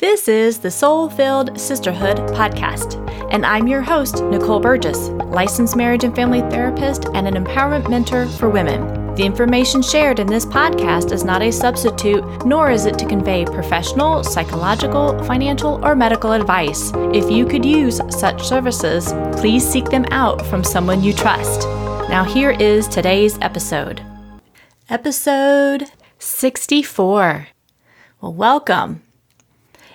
This is the Soul-Filled Sisterhood podcast, and I'm your host, Nicole Burgess, licensed marriage and family therapist and an empowerment mentor for women. The information shared in this podcast is not a substitute, nor is it to convey professional, psychological, financial, or medical advice. If you could use such services, please seek them out from someone you trust. Now here is today's episode. Episode 64. Well, welcome.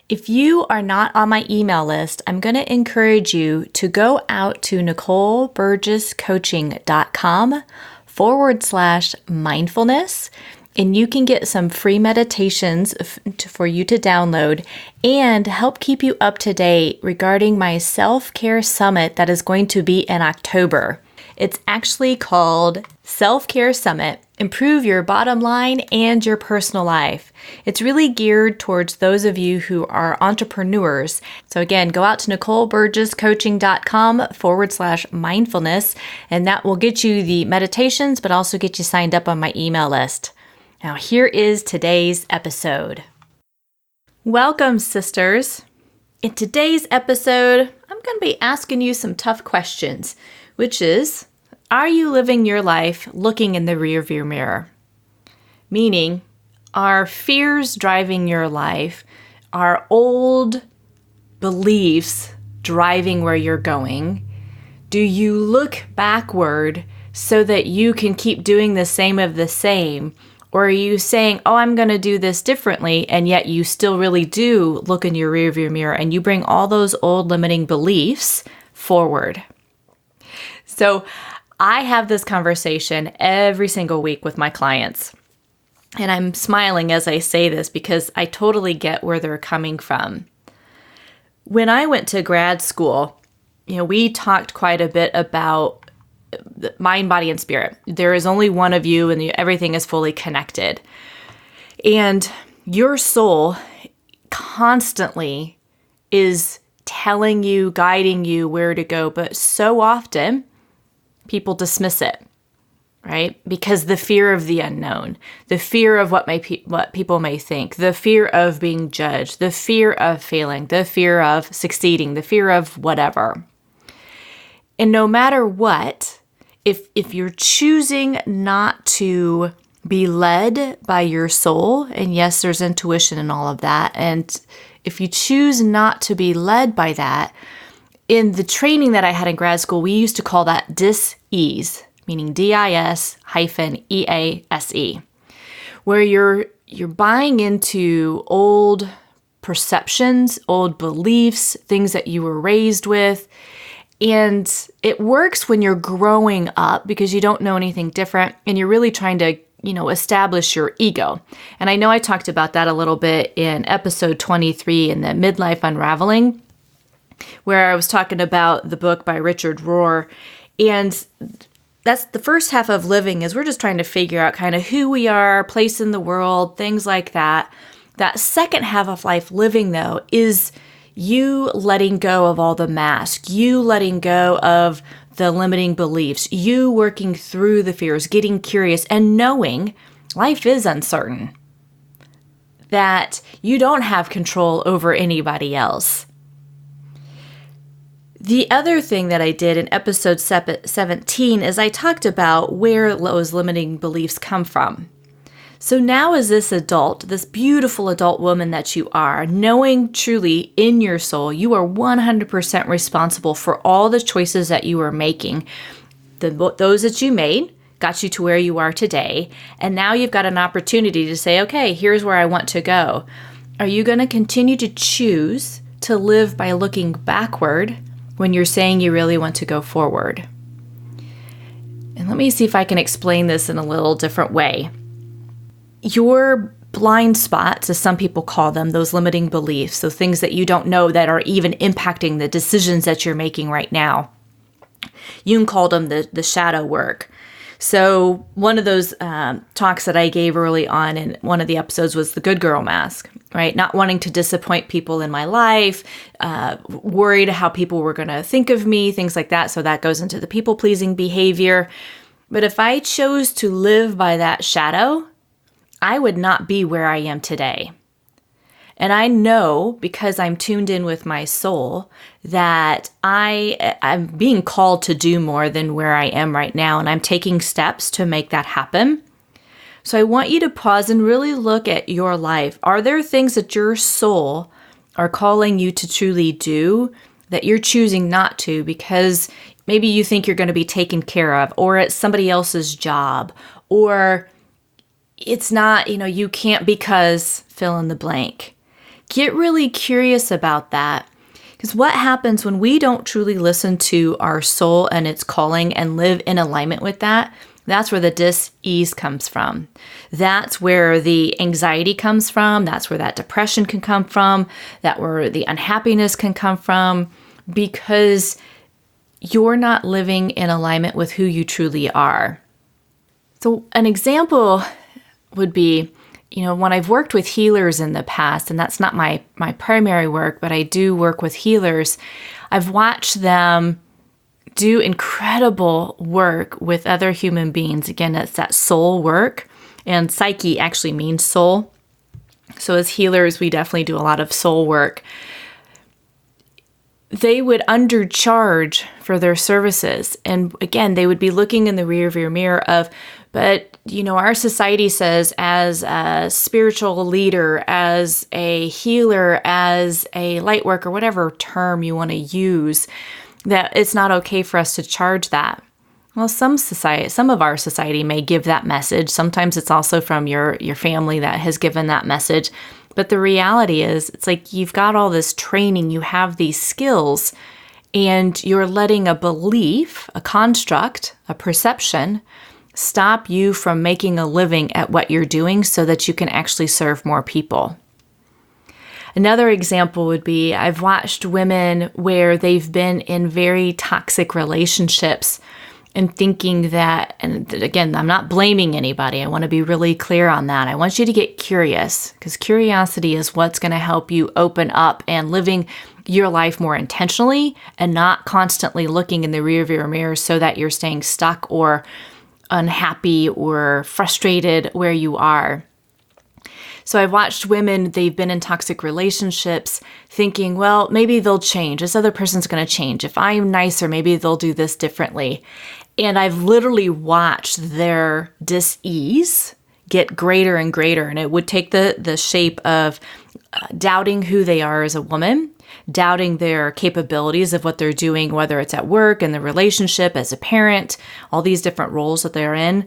If you are not on my email list, I'm going to encourage you to go out to NicoleBurgessCoaching.com/mindfulness, and you can get some free meditations for you to download and help keep you up to date regarding my self-care summit that is going to be in October. It's actually called Self-Care Summit, Improve Your Bottom Line and Your Personal Life. It's really geared towards those of you who are entrepreneurs. So again, go out to NicoleBurgessCoaching.com/mindfulness, and that will get you the meditations, but also get you signed up on my email list. Now here is today's episode. Welcome, sisters. In today's episode, I'm going to be asking you some tough questions, which is, are you living your life looking in the rearview mirror? Meaning, are fears driving your life? Are old beliefs driving where you're going? Do you look backward so that you can keep doing the same of the same? Or are you saying, oh, I'm going to do this differently, and yet you still really do look in your rearview mirror and you bring all those old limiting beliefs forward? So I have this conversation every single week with my clients. And I'm smiling as I say this because I totally get where they're coming from. When I went to grad school, we talked quite a bit about mind, body, and spirit. There is only one of you and everything is fully connected. And your soul constantly is telling you, guiding you where to go. But so often, people dismiss it, right? Because the fear of the unknown, the fear of what people may think, the fear of being judged, the fear of failing, the fear of succeeding, the fear of whatever. And no matter what, if you're choosing not to be led by your soul, and yes, there's intuition and all of that, and if you choose not to be led by that, in the training that I had in grad school, we used to call that dis-ease, meaning DIS-EASE, where you're buying into old perceptions, old beliefs, things that you were raised with. And it works when you're growing up because you don't know anything different and you're really trying to, establish your ego. And I know I talked about that a little bit in episode 23 in the Midlife Unraveling, where I was talking about the book by Richard Rohr. And that's the first half of living is we're just trying to figure out kind of who we are, place in the world, things like that. That second half of life living, though, is you letting go of all the masks, you letting go of the limiting beliefs, you working through the fears, getting curious, and knowing life is uncertain, that you don't have control over anybody else. The other thing that I did in episode 17 is I talked about where those limiting beliefs come from. So now as this adult, this beautiful adult woman that you are, knowing truly in your soul, you are 100% responsible for all the choices that you are making. Those that you made got you to where you are today. And now you've got an opportunity to say, okay, here's where I want to go. Are you going to continue to choose to live by looking backward when you're saying you really want to go forward? And let me see if I can explain this in a little different way. Your blind spots, as some people call them, those limiting beliefs, so things that you don't know that are even impacting the decisions that you're making right now. Jung called them the shadow work. So one of those talks that I gave early on in one of the episodes was the good girl mask, right? Not wanting to disappoint people in my life, worried how people were going to think of me, things like that. So that goes into the people-pleasing behavior. But if I chose to live by that shadow, I would not be where I am today. And I know, because I'm tuned in with my soul, that I'm being called to do more than where I am right now. And I'm taking steps to make that happen. So I want you to pause and really look at your life. Are there things that your soul are calling you to truly do that you're choosing not to because maybe you think you're going to be taken care of, or it's somebody else's job, or it's not, you can't because fill in the blank. Get really curious about that. Because what happens when we don't truly listen to our soul and its calling and live in alignment with that? That's where the dis-ease comes from. That's where the anxiety comes from. That's where that depression can come from. That's where the unhappiness can come from, because you're not living in alignment with who you truly are. So an example would be, when I've worked with healers in the past, and that's not my primary work, but I do work with healers, I've watched them do incredible work with other human beings. Again, it's that soul work, and psyche actually means soul. So as healers, we definitely do a lot of soul work. They would undercharge for their services. And again, they would be looking in the rearview mirror of, but our society says as a spiritual leader, as a healer, as a light worker, whatever term you want to use, that it's not okay for us to charge that. Well, some of our society may give that message. Sometimes it's also from your family that has given that message. But the reality is, it's like you've got all this training, you have these skills, and you're letting a belief, a construct, a perception, stop you from making a living at what you're doing so that you can actually serve more people. Another example would be, I've watched women where they've been in very toxic relationships and thinking that, and again, I'm not blaming anybody. I want to be really clear on that. I want you to get curious, because curiosity is what's going to help you open up and living your life more intentionally and not constantly looking in the rearview mirror so that you're staying stuck or unhappy or frustrated where you are. So I've watched women, they've been in toxic relationships thinking, well, maybe they'll change. This other person's going to change. If I'm nicer, maybe they'll do this differently. And I've literally watched their dis-ease get greater and greater. And it would take the shape of doubting who they are as a woman, doubting their capabilities of what they're doing, whether it's at work, in the relationship, as a parent, all these different roles that they're in.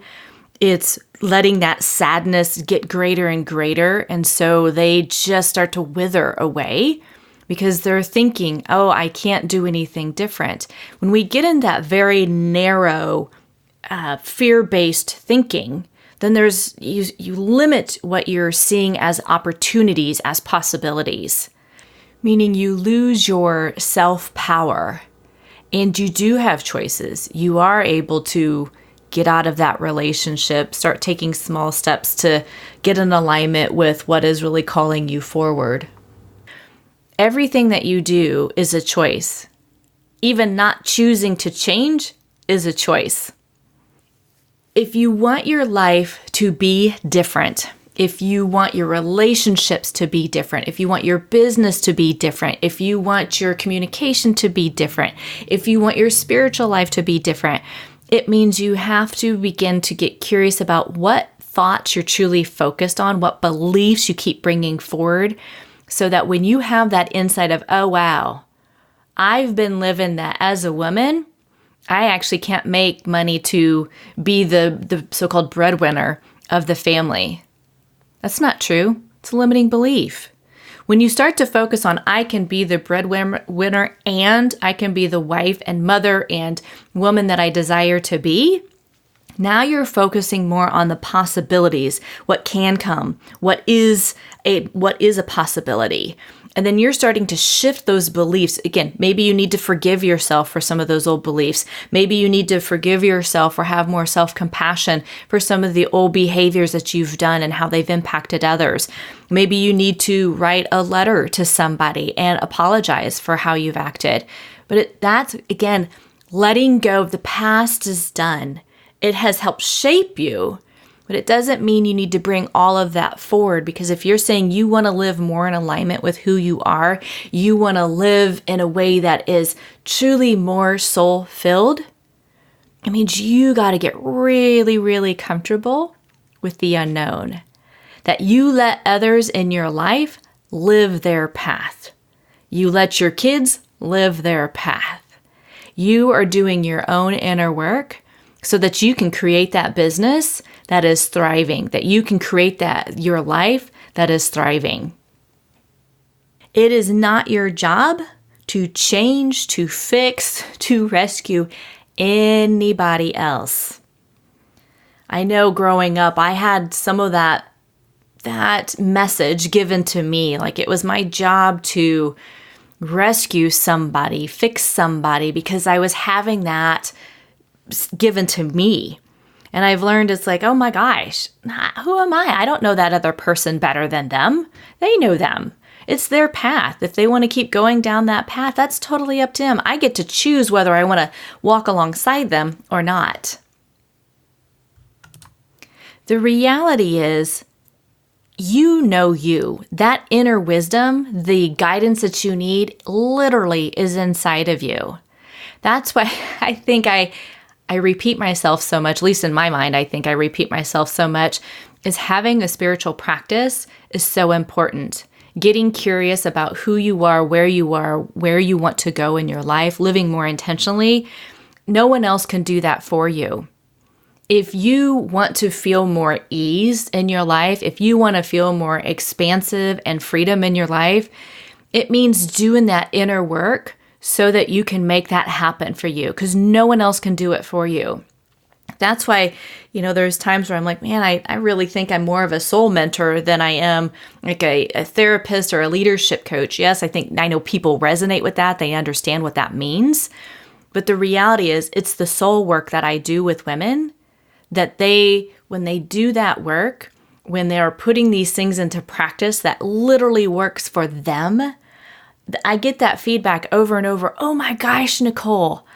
It's letting that sadness get greater and greater. And so they just start to wither away because they're thinking, oh, I can't do anything different. When we get in that very narrow, fear-based thinking, then you limit what you're seeing as opportunities, as possibilities, meaning you lose your self-power and you do have choices. You are able to get out of that relationship, start taking small steps to get in alignment with what is really calling you forward. Everything that you do is a choice. Even not choosing to change is a choice. If you want your life to be different, if you want your relationships to be different, if you want your business to be different, if you want your communication to be different, if you want your spiritual life to be different, it means you have to begin to get curious about what thoughts you're truly focused on, what beliefs you keep bringing forward, so that when you have that insight of, oh, wow, I've been living that as a woman, I actually can't make money to be the so-called breadwinner of the family. That's not true. It's a limiting belief. When you start to focus on, I can be the breadwinner and I can be the wife and mother and woman that I desire to be, now you're focusing more on the possibilities, what can come, what is a possibility. And then you're starting to shift those beliefs. Again, maybe you need to forgive yourself for some of those old beliefs. Maybe you need to forgive yourself or have more self-compassion for some of the old behaviors that you've done and how they've impacted others. Maybe you need to write a letter to somebody and apologize for how you've acted. But that's, again, letting go of the past is done. It has helped shape you. But it doesn't mean you need to bring all of that forward, because if you're saying you want to live more in alignment with who you are, you want to live in a way that is truly more soul-filled, it means you got to get really, really comfortable with the unknown. That you let others in your life live their path. You let your kids live their path. You are doing your own inner work so that you can create that business that is thriving, that you can create that your life that is thriving. It is not your job to change, to fix, to rescue anybody else. I know growing up, I had some of that message given to me, like it was my job to rescue somebody, fix somebody, because I was having that given to me. And I've learned it's like, oh my gosh, who am I? I don't know that other person better than them. They know them. It's their path. If they want to keep going down that path, that's totally up to them. I get to choose whether I want to walk alongside them or not. The reality is, you know you. That inner wisdom, the guidance that you need, literally is inside of you. That's why I think I repeat myself so much, at least in my mind, I think I repeat myself so much, is having a spiritual practice is so important. Getting curious about who you are, where you want to go in your life, living more intentionally. No one else can do that for you. If you want to feel more ease in your life, if you want to feel more expansive and freedom in your life, it means doing that inner work so that you can make that happen for you, because no one else can do it for you. That's why, there's times where I'm like, man, I really think I'm more of a soul mentor than I am like a therapist or a leadership coach. Yes, I know people resonate with that. They understand what that means. But the reality is, it's the soul work that I do with women that when they do that work, when they're putting these things into practice that literally works for them, I get that feedback over and over. Oh my gosh, Nicole,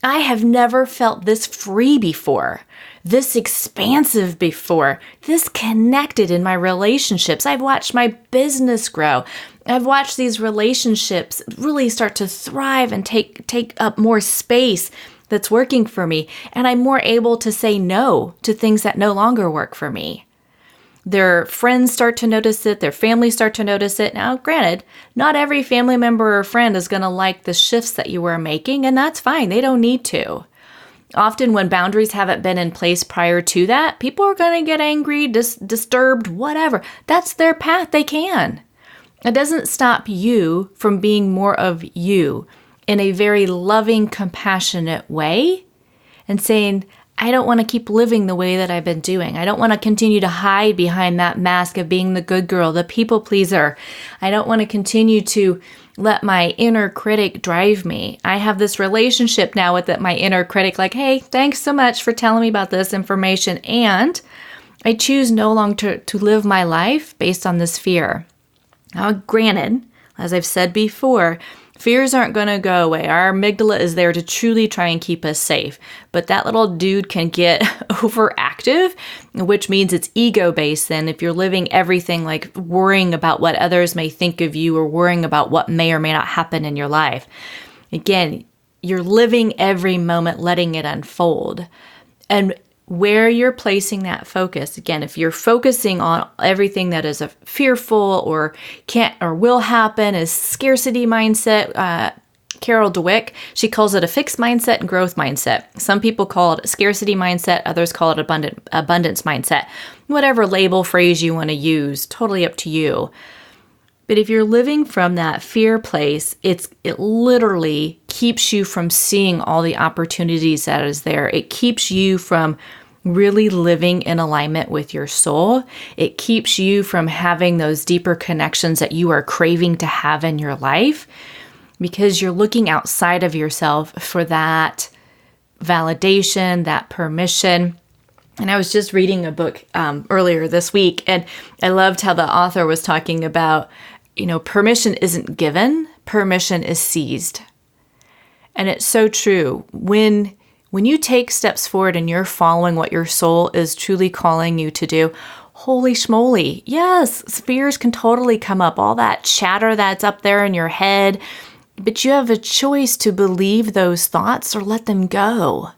I have never felt this free before, this expansive before, this connected in my relationships. I've watched my business grow. I've watched these relationships really start to thrive and take up more space that's working for me. And I'm more able to say no to things that no longer work for me. Their friends start to notice it. Their family start to notice it. Now, granted, not every family member or friend is going to like the shifts that you are making, and that's fine. They don't need to. Often when boundaries haven't been in place prior to that, people are going to get angry, disturbed, whatever. That's their path. They can. It doesn't stop you from being more of you in a very loving, compassionate way and saying, I don't want to keep living the way that I've been doing. I don't want to continue to hide behind that mask of being the good girl, the people pleaser. I don't want to continue to let my inner critic drive me. I have this relationship now with my inner critic, like, hey, thanks so much for telling me about this information. And I choose no longer to live my life based on this fear. Now, granted, as I've said before, fears aren't going to go away. Our amygdala is there to truly try and keep us safe. But that little dude can get overactive, which means it's ego-based then if you're living everything like worrying about what others may think of you or worrying about what may or may not happen in your life. Again, you're living every moment, letting it unfold. And where you're placing that focus, again, if you're focusing on everything that is a fearful or can't or will happen, is scarcity mindset. Carol Dweck, she calls it a fixed mindset and growth mindset. Some people call it a scarcity mindset, others call it abundance mindset. Whatever label, phrase you want to use, totally up to you. But if you're living from that fear place, it literally keeps you from seeing all the opportunities that is there. It keeps you from really living in alignment with your soul. It keeps you from having those deeper connections that you are craving to have in your life because you're looking outside of yourself for that validation, that permission. And I was just reading a book earlier this week, and I loved how the author was talking about, permission isn't given, permission is seized. And it's so true. When When you take steps forward and you're following what your soul is truly calling you to do, holy schmoly, yes, fears can totally come up. All that chatter that's up there in your head, but you have a choice to believe those thoughts or let them go.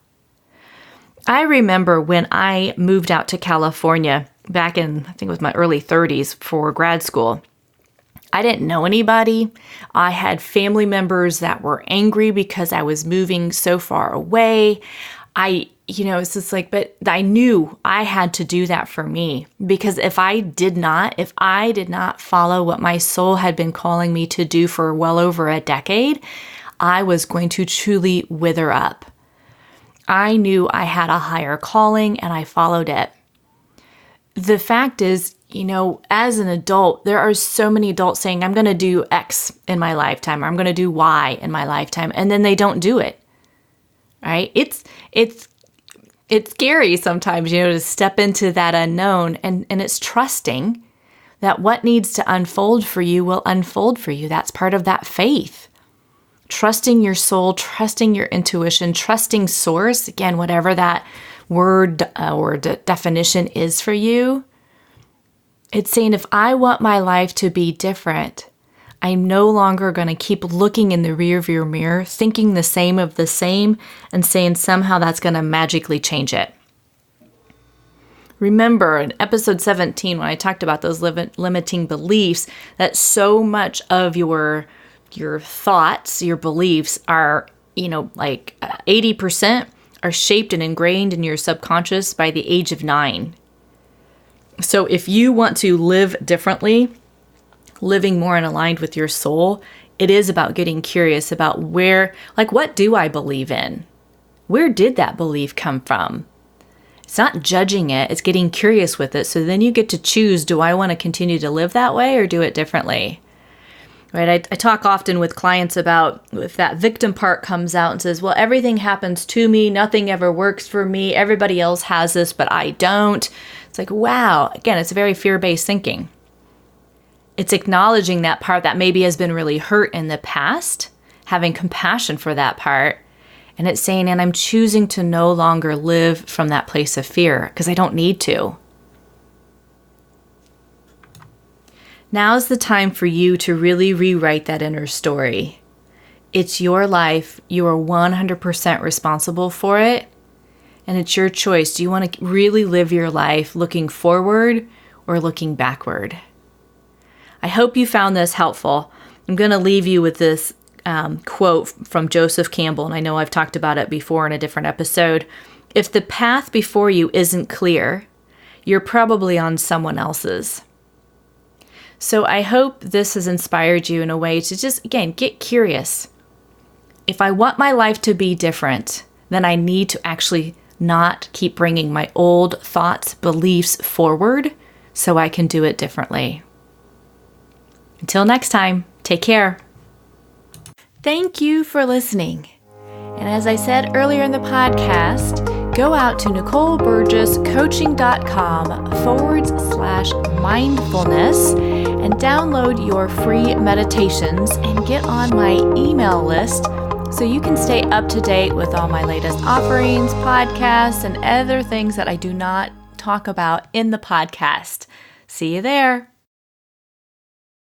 I remember when I moved out to California back in, I think it was my early 30s for grad school. I didn't know anybody. I had family members that were angry because I was moving so far away. It's just like, but I knew I had to do that for me, because if I did not follow what my soul had been calling me to do for well over a decade, I was going to truly wither up. I knew I had a higher calling and I followed it. The fact is, as an adult, there are so many adults saying, I'm going to do X in my lifetime, or I'm going to do Y in my lifetime, and then they don't do it, right? It's scary sometimes, to step into that unknown, and it's trusting that what needs to unfold for you will unfold for you. That's part of that faith. Trusting your soul, trusting your intuition, trusting source, again, whatever that word or definition is for you. It's saying, if I want my life to be different, I'm no longer going to keep looking in the rearview mirror, thinking the same of the same, and saying somehow that's going to magically change it. Remember in episode 17, when I talked about those limiting beliefs, that so much of your thoughts, your beliefs are, 80% are shaped and ingrained in your subconscious by the age of 9. So if you want to live differently, living more in aligned with your soul, it is about getting curious about what do I believe in? Where did that belief come from? It's not judging it, it's getting curious with it. So then you get to choose, do I want to continue to live that way or do it differently? Right? I talk often with clients about if that victim part comes out and says, well, everything happens to me, nothing ever works for me, everybody else has this, but I don't. It's like, wow, again, it's very fear-based thinking. It's acknowledging that part that maybe has been really hurt in the past, having compassion for that part, and it's saying, and I'm choosing to no longer live from that place of fear because I don't need to. Now's the time for you to really rewrite that inner story. It's your life. You are 100% responsible for it. And it's your choice. Do you want to really live your life looking forward or looking backward? I hope you found this helpful. I'm going to leave you with this quote from Joseph Campbell, and I know I've talked about it before in a different episode. If the path before you isn't clear, you're probably on someone else's. So I hope this has inspired you in a way to just, again, get curious. If I want my life to be different, then I need to actually not keep bringing my old thoughts, beliefs forward so I can do it differently. Until next time, take care. Thank you for listening. And as I said earlier in the podcast, go out to NicoleBurgessCoaching.com/mindfulness and download your free meditations and get on my email list so you can stay up to date with all my latest offerings, podcasts, and other things that I do not talk about in the podcast. See you there.